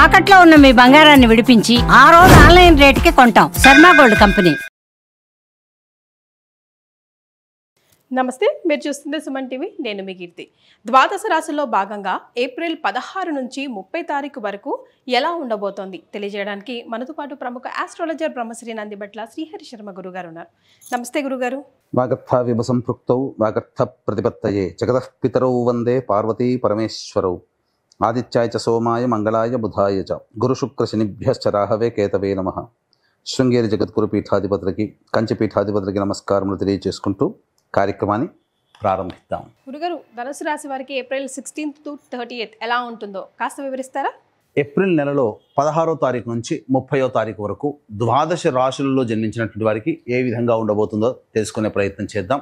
తాకట్లో ఉన్న మీ బంగారాన్ని విడిపించి ఆ రోజు ఆన్లైన్ రేటుకి కొంటాం. Sharma gold company. నమస్తే, మీరు చూస్తుంది సుమన్ టీవీ. నేను మీ కీర్తి. ద్వాదశ రాశుల్లో భాగంగా ఏప్రిల్ 16 నుంచి 30 తారీఖు వరకు ఎలా ఉండబోతోంది తెలియజేయడానికి మనతో పాటు ప్రముఖ ఆస్ట్రాలజర్ బ్రహ్మశ్రీ నందిబట్ల శ్రీహరి శర్మ గురుగారు ఉన్నారు. నమస్తే గురుగారు. వాగర్థ విభ సంపృక్తౌ వాగర్థ ప్రతిపత్తయే జగతః పితరౌ వందే పార్వతీ పరమేశ్వరౌ ఆదిత్యాయ చ సోమాయ మంగళాయ బుధాయ చ గురు శుక్ర శనిభ్యశ్చ రాహవే కేతవే నమః. శృంగేరి జగద్గురు పీఠాధిపతులకి కంచి పీఠాధిపతులకి నమస్కారములు తెలియజేసుకుంటూ కార్యక్రమాన్ని ప్రారంభిద్దాం. గురుగారు, ధనుసు రాశి వారికి ఏప్రిల్ 16th to 30th ఎలా ఉంటుందో కాస్త వివరిస్తారా? ఏప్రిల్ నెలలో 16వ తారీఖు నుంచి 30వ తారీఖు వరకు ద్వాదశ రాశులలో జన్మించినటువంటి వారికి ఏ విధంగా ఉండబోతుందో తెలుసుకునే ప్రయత్నం చేద్దాం.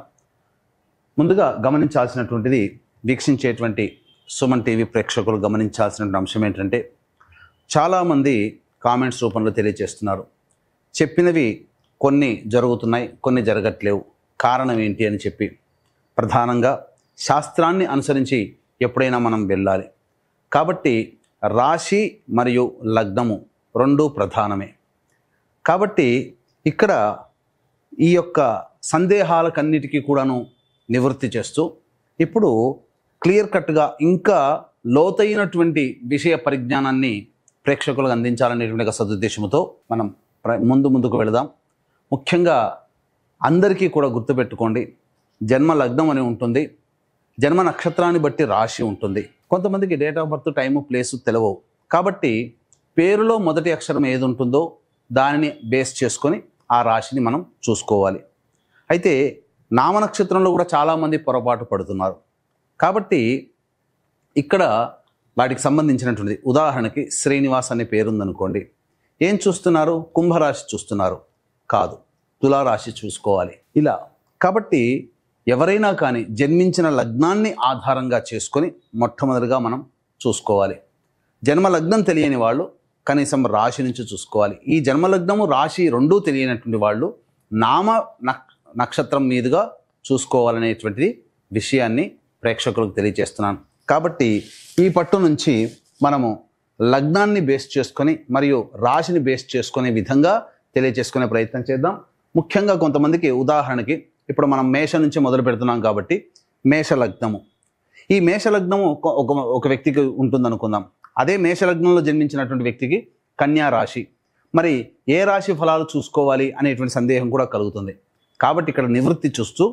ముందుగా గమనించాల్సినటువంటిది, వీక్షించేటువంటి సుమన్ టీవీ ప్రేక్షకులు గమనించాల్సినటువంటి అంశం ఏంటంటే, చాలామంది కామెంట్స్ రూపంలో తెలియజేస్తున్నారు, చెప్పినవి కొన్ని జరుగుతున్నాయి, కొన్ని జరగట్లేవు, కారణం ఏంటి అని చెప్పి. ప్రధానంగా శాస్త్రాన్ని అనుసరించి ఎప్పుడైనా మనం వెళ్ళాలి కాబట్టి రాశి మరియు లగ్నము రెండూ ప్రధానమే. కాబట్టి ఇక్కడ ఈ యొక్క సందేహాలకన్నిటికీ కూడాను నివృత్తి చేస్తూ ఇప్పుడు క్లియర్ కట్గా ఇంకా లోతైనటువంటి విషయ పరిజ్ఞానాన్ని ప్రేక్షకులకు అందించాలనేటువంటి ఒక సదుద్దేశంతో మనం ముందుకు వెళదాం. ముఖ్యంగా అందరికీ కూడా గుర్తుపెట్టుకోండి, జన్మ లగ్నం అని ఉంటుంది, జన్మ నక్షత్రాన్ని బట్టి రాశి ఉంటుంది. కొంతమందికి date of birth, time, place తెలియవు. కాబట్టి పేరులో మొదటి అక్షరం ఏది ఉంటుందో దానిని బేస్ చేసుకొని ఆ రాశిని మనం చూసుకోవాలి. అయితే నామనక్షత్రంలో కూడా చాలామంది పొరపాటు పడుతున్నారు. కాబట్టి ఇక్కడ వాటికి సంబంధించినటువంటిది, ఉదాహరణకి శ్రీనివాస్ అనే పేరుందనుకోండి, ఏం చూస్తున్నారు? కుంభరాశి చూస్తున్నారు, కాదు, తులారాశి చూసుకోవాలి. ఇలా కాబట్టి ఎవరైనా కానీ జన్మించిన లగ్నాన్ని ఆధారంగా చేసుకొని మొట్టమొదటిగా మనం చూసుకోవాలి. జన్మ లగ్నం తెలియని వాళ్ళు కనీసం రాశి నుంచి చూసుకోవాలి. ఈ జన్మలగ్నము రాశి రెండూ తెలియనటువంటి వాళ్ళు నామ నక్షత్రం మీదుగా చూసుకోవాలనేటువంటిది విషయాన్ని ప్రేక్షకులకు తెలియజేస్తున్నాను. కాబట్టి ఈ పట్టు నుంచి మనము లగ్నాన్ని బేస్ చేసుకొని మరియు రాశిని బేస్ చేసుకునే విధంగా తెలియజేసుకునే ప్రయత్నం చేద్దాం. ముఖ్యంగా కొంతమందికి, ఉదాహరణకి ఇప్పుడు మనం మేష నుంచి మొదలు పెడుతున్నాం కాబట్టి మేషలగ్నము, ఈ మేషలగ్నము ఒక వ్యక్తికి ఉంటుందనుకుందాం. అదే మేషలగ్నంలో జన్మించినటువంటి వ్యక్తికి కన్యా రాశి, మరి ఏ రాశి ఫలాలు చూసుకోవాలి అనేటువంటి సందేహం కూడా కలుగుతుంది. కాబట్టి ఇక్కడ నివృత్తి చూస్తూ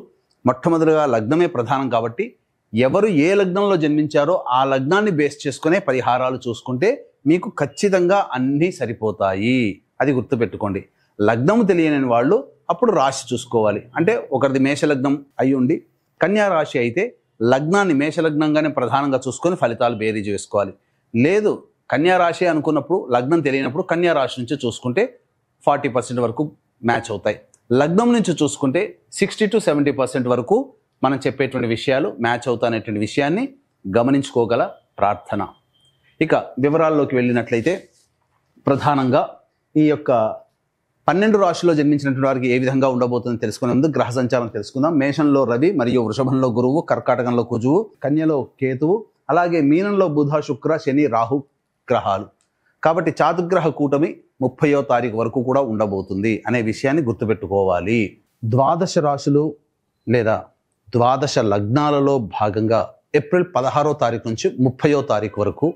మొట్టమొదటిగా లగ్నమే ప్రధానం కాబట్టి ఎవరు ఏ లగ్నంలో జన్మించారో ఆ లగ్నాన్ని బేస్ చేసుకునే పరిహారాలు చూసుకుంటే మీకు ఖచ్చితంగా అన్నీ సరిపోతాయి. అది గుర్తుపెట్టుకోండి. లగ్నము తెలియని వాళ్ళు అప్పుడు రాశి చూసుకోవాలి. అంటే ఒకరిది మేషలగ్నం అయి ఉండి కన్యా రాశి అయితే లగ్నాన్ని మేషలగ్నంగానే ప్రధానంగా చూసుకొని ఫలితాలు బేరీజు వేసుకోవాలి. లేదు కన్యా రాశి అనుకున్నప్పుడు లగ్నం తెలియనప్పుడు కన్యా రాశి నుంచి చూసుకుంటే 40% వరకు మ్యాచ్ అవుతాయి. లగ్నం నుంచి చూసుకుంటే 60 to 70% వరకు మనం చెప్పేటువంటి విషయాలు మ్యాచ్ అవుతాయనేటువంటి విషయాన్ని గమనించుకోగల ప్రార్థన. ఇక వివరాల్లోకి వెళ్ళినట్లయితే ప్రధానంగా ఈ యొక్క 12 రాశిలో జన్మించినటువంటి వారికి ఏ విధంగా ఉండబోతుందో తెలుసుకునే ముందు గ్రహ సంచారం తెలుసుకుందాం. మేషంలో రవి మరియు వృషభంలో గురువు, కర్కాటకంలో కుజువు, కన్యలో కేతువు, అలాగే మీనంలో బుధ, శుక్ర, శని, రాహు గ్రహాలు. కాబట్టి చాతుర్గ్రహ కూటమి 30వ తారీఖు వరకు కూడా ఉండబోతుంది అనే విషయాన్ని గుర్తుపెట్టుకోవాలి. ద్వాదశ రాశులు లేదా ద్వాదశ లగ్నాలలో భాగంగా ఏప్రిల్ 16వ తారీఖు నుంచి 30వ తారీఖు వరకు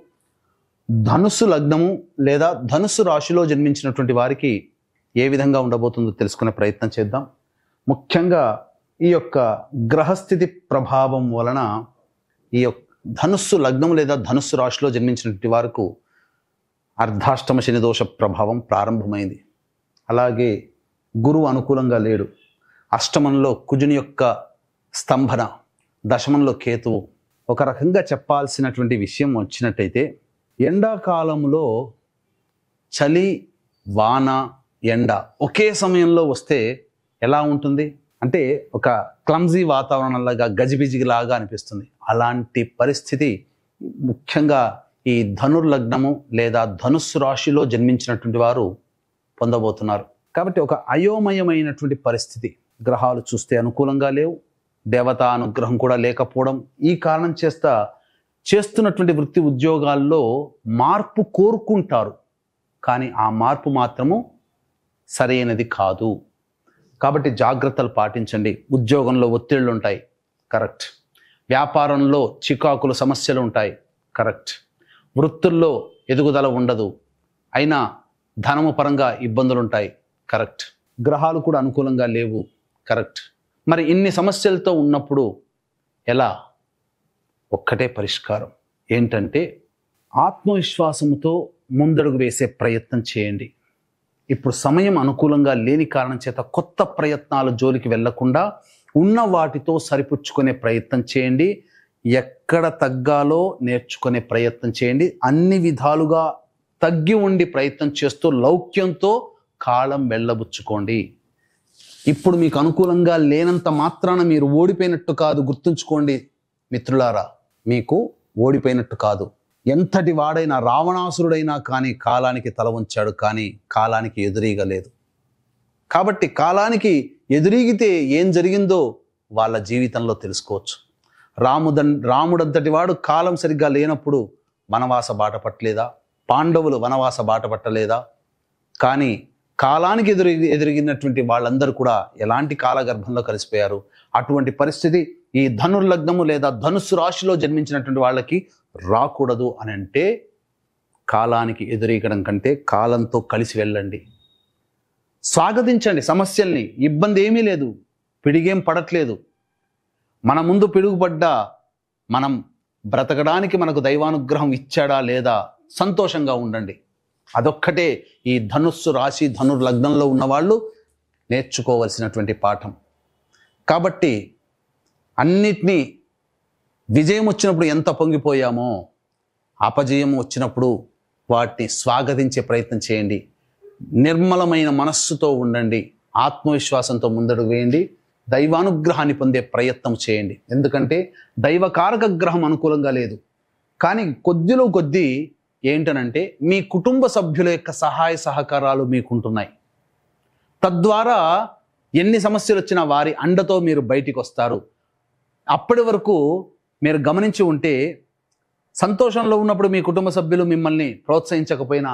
ధనుస్సు లగ్నము లేదా ధనుస్సు రాశిలో జన్మించినటువంటి వారికి ఏ విధంగా ఉండబోతుందో తెలుసుకునే ప్రయత్నం చేద్దాం. ముఖ్యంగా ఈ యొక్క గ్రహస్థితి ప్రభావం వలన ఈ యొక్క ధనుస్సు లగ్నం లేదా ధనుస్సు రాశిలో జన్మించినటువంటి వారికి అర్ధాష్టమ శని దోష ప్రభావం ప్రారంభమైంది. అలాగే గురువు అనుకూలంగా లేడు. అష్టమంలో కుజుని యొక్క స్తంభన, దశమంలో కేతువు. ఒక రకంగా చెప్పాల్సినటువంటి విషయం వచ్చినట్టయితే, ఎండాకాలంలో చలి, వాన, ఎండ ఒకే సమయంలో వస్తే ఎలా ఉంటుంది అంటే ఒక క్లమ్జీ వాతావరణంలాగా, గజిబిజిలాగా అనిపిస్తుంది. అలాంటి పరిస్థితి ముఖ్యంగా ఈ ధనుర్లగ్నము లేదా ధనుస్సు రాశిలో జన్మించినటువంటి వారు పొందబోతున్నారు. కాబట్టి ఒక అయోమయమైనటువంటి పరిస్థితి. గ్రహాలు చూస్తే అనుకూలంగా లేవు, దేవతా అనుగ్రహం కూడా లేకపోవడం. ఈ కారణం చేత చేస్తున్నటువంటి వృత్తి ఉద్యోగాల్లో మార్పు కోరుకుంటారు, కానీ ఆ మార్పు మాత్రము సరైనది కాదు. కాబట్టి జాగ్రత్తలు పాటించండి. ఉద్యోగంలో ఒత్తిళ్ళు ఉంటాయి, కరెక్ట్. వ్యాపారంలో చికాకులు సమస్యలు ఉంటాయి, కరెక్ట్. వృత్తుల్లో ఎదుగుదల ఉండదు, అయినా ధనము పరంగా ఇబ్బందులు ఉంటాయి, కరెక్ట్. గ్రహాలు కూడా అనుకూలంగా లేవు, కరెక్ట్. మరి ఇన్ని సమస్యలతో ఉన్నప్పుడు ఎలా? ఒక్కటే పరిష్కారం ఏంటంటే ఆత్మవిశ్వాసంతో ముందడుగు వేసే ప్రయత్నం చేయండి. ఇప్పుడు సమయం అనుకూలంగా లేని కారణం చేత కొత్త ప్రయత్నాల జోలికి వెళ్లకుండా ఉన్న వాటితో సరిపుచ్చుకునే ప్రయత్నం చేయండి. ఎక్కడ తగ్గాలో నేర్చుకునే ప్రయత్నం చేయండి. అన్ని విధాలుగా తగ్గి ఉండి ప్రయత్నం చేస్తూ లౌక్యంతో కాలం వెళ్ళబుచ్చుకోండి. ఇప్పుడు మీకు అనుకూలంగా లేనంత మాత్రాన మీరు ఓడిపోయినట్టు కాదు. గుర్తుంచుకోండి మిత్రులారా, మీకు ఓడిపోయినట్టు కాదు. ఎంతటి వాడైనా, రావణాసురుడైనా కానీ కాలానికి తల ఉంచాడు, కానీ కాలానికి ఎదురీగలేదు. కాబట్టి కాలానికి ఎదురీగితే ఏం జరిగిందో వాళ్ళ జీవితంలో తెలుసుకోవచ్చు. రాముడంతటి వాడు కాలం సరిగ్గా లేనప్పుడు వనవాస బాట పట్టలేదా? పాండవులు వనవాస బాట పట్టలేదా? కానీ కాలానికి ఎదురిగినటువంటి వాళ్ళందరూ కూడా ఎలాంటి కాలగర్భంలో కలిసిపోయారు. అటువంటి పరిస్థితి ఈ ధనుర్లగ్నము లేదా ధనుస్సు రాశిలో జన్మించినటువంటి వాళ్ళకి రాకూడదు అని అంటే కాలానికి ఎదురీగడం కంటే కాలంతో కలిసి వెళ్ళండి. స్వాగతించండి సమస్యల్ని. ఇబ్బంది ఏమీ లేదు, పిడిగేం పడట్లేదు. మన ముందు పిడుగుపడ్డా మనం బ్రతకడానికి మనకు దైవానుగ్రహం ఇచ్చాడా లేదా సంతోషంగా ఉండండి. అదొక్కటే ఈ ధనుస్సు రాశి ధనుర్లగ్నంలో ఉన్నవాళ్ళు నేర్చుకోవలసినటువంటి పాఠం. కాబట్టి అన్నిటినీ విజయం వచ్చినప్పుడు ఎంత పొంగిపోయామో అపజయం వచ్చినప్పుడు వాటిని స్వాగతించే ప్రయత్నం చేయండి. నిర్మలమైన మనస్సుతో ఉండండి. ఆత్మవిశ్వాసంతో ముందడుగు వేయండి. దైవానుగ్రహాన్ని పొందే ప్రయత్నం చేయండి. ఎందుకంటే దైవకారక గ్రహం అనుకూలంగా లేదు. కానీ కొద్దిలో కొద్దీ ఏంటనంటే మీ కుటుంబ సభ్యుల యొక్క సహాయ సహకారాలు మీకుంటున్నాయి. తద్వారా ఎన్ని సమస్యలు వచ్చినా వారి అండతో మీరు బయటికి వస్తారు. అప్పటి వరకు మీరు గమనించి ఉంటే సంతోషంలో ఉన్నప్పుడు మీ కుటుంబ సభ్యులు మిమ్మల్ని ప్రోత్సహించకపోయినా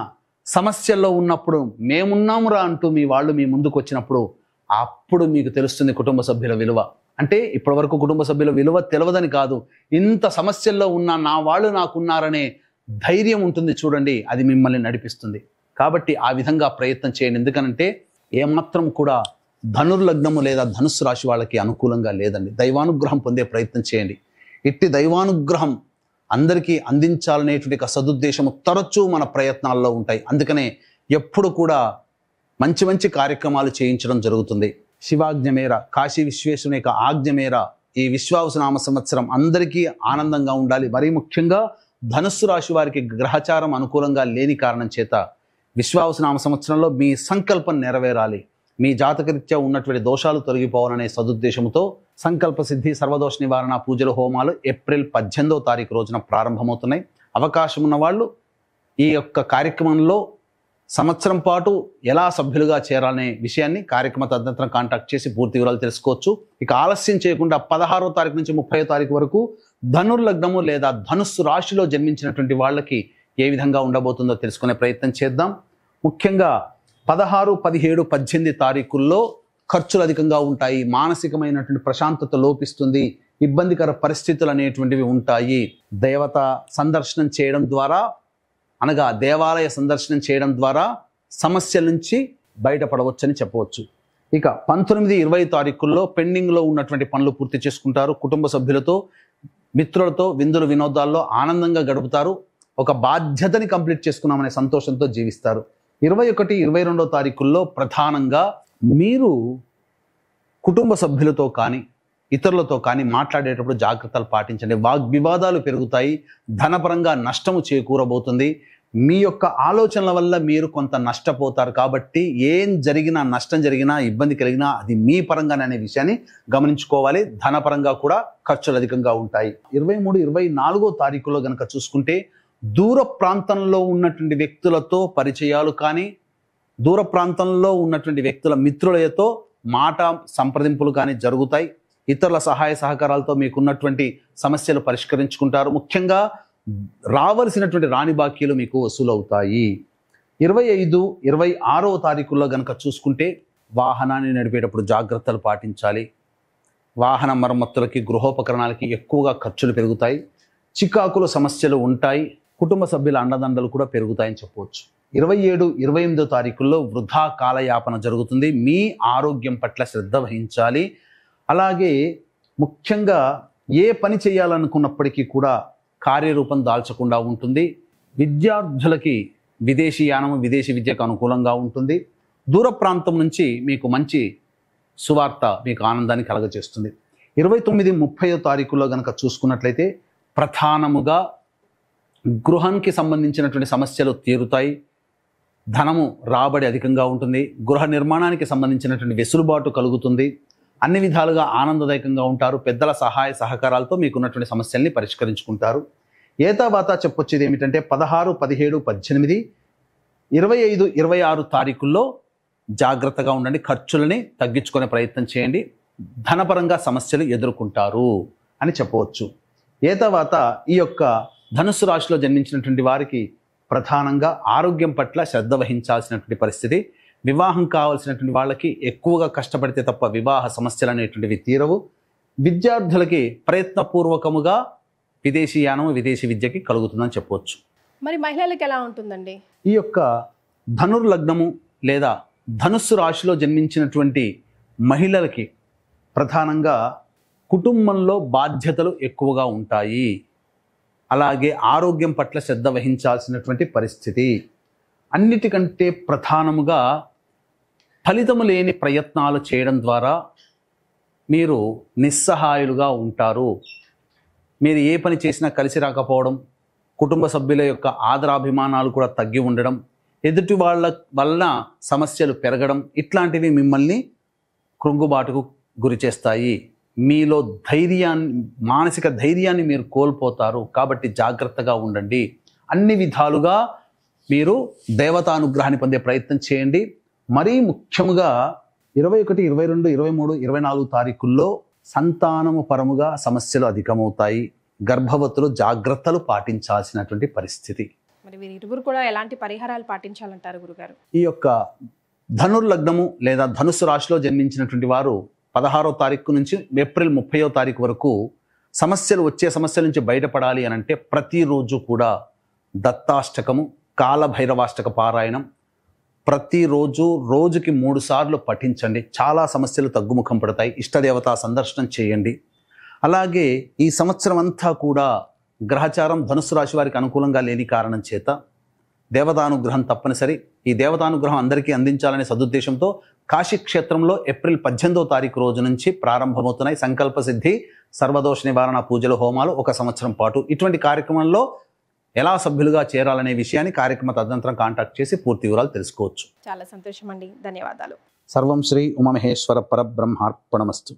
సమస్యల్లో ఉన్నప్పుడు మేమున్నామురా అంటూ మీ వాళ్ళు మీ ముందుకు వచ్చినప్పుడు అప్పుడు మీకు తెలుస్తుంది కుటుంబ సభ్యుల విలువ. అంటే ఇప్పటి వరకు కుటుంబ సభ్యుల విలువ తెలియదని కాదు, ఇంత సమస్యల్లో ఉన్న నా వాళ్ళు నాకున్నారనే ధైర్యం ఉంటుంది చూడండి, అది మిమ్మల్ని నడిపిస్తుంది. కాబట్టి ఆ విధంగా ప్రయత్నం చేయండి. ఎందుకనంటే ఏమాత్రం కూడా ధనుర్లగ్నము లేదా ధనుస్సు రాశి వాళ్ళకి అనుకూలంగా లేదండి. దైవానుగ్రహం పొందే ప్రయత్నం చేయండి. ఇట్టి దైవానుగ్రహం అందరికీ అందించాలనేటువంటి ఒక సదుద్దేశము తరచూ మన ప్రయత్నాల్లో ఉంటాయి. అందుకనే ఎప్పుడు కూడా మంచి మంచి కార్యక్రమాలు చేయించడం జరుగుతుంది. శివాజ్ఞ మేర, కాశీ విశ్వేశ్వరుని యొక్క ఆజ్ఞ మేర ఈ విశ్వావసునామ సంవత్సరం అందరికీ ఆనందంగా ఉండాలి. మరీ ముఖ్యంగా ధనుస్సు రాశి వారికి గ్రహచారం అనుకూలంగా లేని కారణం చేత విశ్వావసునామ సంవత్సరంలో మీ సంకల్పం నెరవేరాలి. మీ జాతకరీత్యా ఉన్నటువంటి దోషాలు తొలగిపోవాలనే సదుద్దేశంతో సంకల్ప సిద్ధి సర్వదోష నివారణ పూజలు హోమాలు ఏప్రిల్ 18వ తారీఖు రోజున ప్రారంభమవుతున్నాయి. అవకాశం ఉన్న వాళ్ళు ఈ యొక్క కార్యక్రమంలో సంవత్సరం పాటు ఎలా సభ్యులుగా చేరాలనే విషయాన్ని కార్యక్రమ తదనంతరం కాంటాక్ట్ చేసి పూర్తి వివరాలు తెలుసుకోవచ్చు. ఇక ఆలస్యం చేయకుండా 16వ తారీఖు నుంచి 30వ తారీఖు వరకు ధనుర్లగ్నము లేదా ధనుస్సు రాశిలో జన్మించినటువంటి వాళ్ళకి ఏ విధంగా ఉండబోతుందో తెలుసుకునే ప్రయత్నం చేద్దాం. ముఖ్యంగా 16, 17, 18 తారీఖుల్లో ఖర్చులు అధికంగా ఉంటాయి. మానసికమైనటువంటి ప్రశాంతత లోపిస్తుంది. ఇబ్బందికర పరిస్థితులు అనేటువంటివి ఉంటాయి. దేవత సందర్శనం చేయడం ద్వారా, అనగా దేవాలయ సందర్శనం చేయడం ద్వారా సమస్యల నుంచి బయటపడవచ్చని చెప్పవచ్చు. ఇక 19, 20 తారీఖుల్లో పెండింగ్లో ఉన్నటువంటి పనులు పూర్తి చేసుకుంటారు. కుటుంబ సభ్యులతో, మిత్రులతో విందులు వినోదాల్లో ఆనందంగా గడుపుతారు. ఒక బాధ్యతని కంప్లీట్ చేసుకున్నామనే సంతోషంతో జీవిస్తారు. 21, 22 తారీఖుల్లో ప్రధానంగా మీరు కుటుంబ సభ్యులతో కానీ ఇతరులతో కానీ మాట్లాడేటప్పుడు జాగ్రత్తలు పాటించండి. వాగ్వివాదాలు పెరుగుతాయి. ధనపరంగా నష్టము చేకూరబోతుంది. మీ యొక్క ఆలోచనల వల్ల మీరు కొంత నష్టపోతారు. కాబట్టి ఏం జరిగినా, నష్టం జరిగినా, ఇబ్బంది కలిగినా అది మీ పరంగానే అనే విషయాన్ని గమనించుకోవాలి. ధనపరంగా కూడా ఖర్చులు అధికంగా ఉంటాయి. 23, 24 తారీఖులో కనుక చూసుకుంటే దూర ప్రాంతంలో ఉన్నటువంటి వ్యక్తులతో పరిచయాలు కానీ, దూర ప్రాంతంలో ఉన్నటువంటి వ్యక్తుల మిత్రులతో మాట సంప్రదింపులు కానీ జరుగుతాయి. ఇతరుల సహాయ సహకారాలతో మీకున్నటువంటి సమస్యలు పరిష్కరించుకుంటారు. ముఖ్యంగా రావలసినటువంటి రాని బాకీలు మీకు వసూలు అవుతాయి. 25, 26వ తారీఖుల్లో గనక చూసుకుంటే వాహనాన్ని నడిపేటప్పుడు జాగ్రత్తలు పాటించాలి. వాహన మరమ్మతులకి, గృహోపకరణాలకి ఎక్కువగా ఖర్చులు పెరుగుతాయి. చికాకుల సమస్యలు ఉంటాయి. కుటుంబ సభ్యుల అండదండలు కూడా పెరుగుతాయని చెప్పవచ్చు. 27, 28వ తారీఖుల్లో వృధా కాలయాపన జరుగుతుంది. మీ ఆరోగ్యం పట్ల శ్రద్ధ వహించాలి. అలాగే ముఖ్యంగా ఏ పని చేయాలనుకున్నప్పటికీ కూడా కార్యరూపం దాల్చకుండా ఉంటుంది. విద్యార్థులకి విదేశీయానం, విదేశీ విద్యకు అనుకూలంగా ఉంటుంది. దూర ప్రాంతం నుంచి మీకు మంచి సువార్త మీకు ఆనందాన్ని కలగజేస్తుంది. 29, 30వ తారీఖుల్లో కనుక చూసుకున్నట్లయితే ప్రధానముగా గృహానికి సంబంధించినటువంటి సమస్యలు తీరుతాయి. ధనము రాబడి అధికంగా ఉంటుంది. గృహ నిర్మాణానికి సంబంధించినటువంటి వెసులుబాటు కలుగుతుంది. అన్ని విధాలుగా ఆనందదాయకంగా ఉంటారు. పెద్దల సహాయ సహకారాలతో మీకున్నటువంటి సమస్యల్ని పరిష్కరించుకుంటారు. ఏతావాత చెప్పొచ్చేది ఏమిటంటే 16, 17, 18, 25, 26 తారీఖుల్లో జాగ్రత్తగా ఉండండి. ఖర్చులని తగ్గించుకునే ప్రయత్నం చేయండి. ధనపరంగా సమస్యలు ఎదుర్కొంటారు అని చెప్పవచ్చు. ఏతావాత ఈ యొక్క ధనుస్సు రాశిలో జన్మించినటువంటి వారికి ప్రధానంగా ఆరోగ్యం పట్ల శ్రద్ధ వహించాల్సినటువంటి పరిస్థితి. వివాహం కావాల్సినటువంటి వాళ్ళకి ఎక్కువగా కష్టపడితే తప్ప వివాహ సమస్యలు అనేటువంటివి తీరవు. విద్యార్థులకి ప్రయత్నపూర్వకముగా విదేశీయానం, విదేశీ విద్యకి కలుగుతుందని చెప్పవచ్చు. మరి మహిళలకు ఎలా ఉంటుందండి? ఈ యొక్క ధనుర్లగ్నము లేదా ధనుస్సు రాశిలో జన్మించినటువంటి మహిళలకి ప్రధానంగా కుటుంబంలో బాధ్యతలు ఎక్కువగా ఉంటాయి. అలాగే ఆరోగ్యం పట్ల శ్రద్ధ వహించాల్సినటువంటి పరిస్థితి. అన్నిటికంటే ప్రధానముగా ఫలితము లేని ప్రయత్నాలు చేయడం ద్వారా మీరు నిస్సహాయులుగా ఉంటారు. మీరు ఏ పని చేసినా కలిసి రాకపోవడం, కుటుంబ సభ్యుల యొక్క ఆదరాభిమానాలు కూడా తగ్గి ఉండడం, ఎదుటి వాళ్ళ వలన సమస్యలు పెరగడం, ఇట్లాంటివి మిమ్మల్ని కృంగుబాటుకు గురి చేస్తాయి. మీలో మానసిక ధైర్యాన్ని మీరు కోల్పోతారు. కాబట్టి జాగ్రత్తగా ఉండండి. అన్ని విధాలుగా మీరు దేవతానుగ్రహాన్ని పొందే ప్రయత్నం చేయండి. మరీ ముఖ్యముగా 21, 22, 23, 24 తారీఖుల్లో సంతానము పరముగా సమస్యలు అధికమవుతాయి. గర్భవతులు జాగ్రత్తలు పాటించాల్సినటువంటి పరిస్థితి. మరి వీరి ఇరువురు కూడా ఎలాంటి పరిహారాలు పాటించాలంటారు గురుగారు? ఈ యొక్క ధనుర్లగ్నము లేదా ధనుస్సు రాశిలో జన్మించినటువంటి వారు 16వ తారీఖు నుంచి ఏప్రిల్ 30వ తారీఖు వరకు వచ్చే సమస్యల నుంచి బయటపడాలి అని అంటే ప్రతిరోజు కూడా దత్తాష్టకము, కాలభైరవాష్టక పారాయణం ప్రతిరోజు రోజుకి 3 సార్లు పఠించండి. చాలా సమస్యలు తగ్గుముఖం పడతాయి. ఇష్టదేవతా సందర్శనం చేయండి. అలాగే ఈ సంవత్సరం అంతా కూడా గ్రహచారం ధనుస్సు రాశి వారికి అనుకూలంగా లేని కారణం చేత దేవతానుగ్రహం తప్పనిసరి. ఈ దేవతానుగ్రహం అందరికీ అందించాలనే సదుద్దేశంతో కాశీ క్షేత్రంలో ఏప్రిల్ 18వ తారీఖు రోజు నుంచి ప్రారంభమవుతున్నాయి సంకల్ప సిద్ధి, సర్వదోష నివారణ పూజలు, హోమాలు 1 సంవత్సరం పాటు. ఇటువంటి కార్యక్రమంలో ఎలా సభ్యులుగా చేరాలనే విషయాన్ని కార్యక్రమ తదనంతరం కాంటాక్ట్ చేసి పూర్తి వివరాలు తెలుసుకోవచ్చు. చాలా సంతోషం అండి. ధన్యవాదాలు. సర్వం శ్రీ ఉమామహేశ్వర పరబ్రహ్మార్పణమస్తు.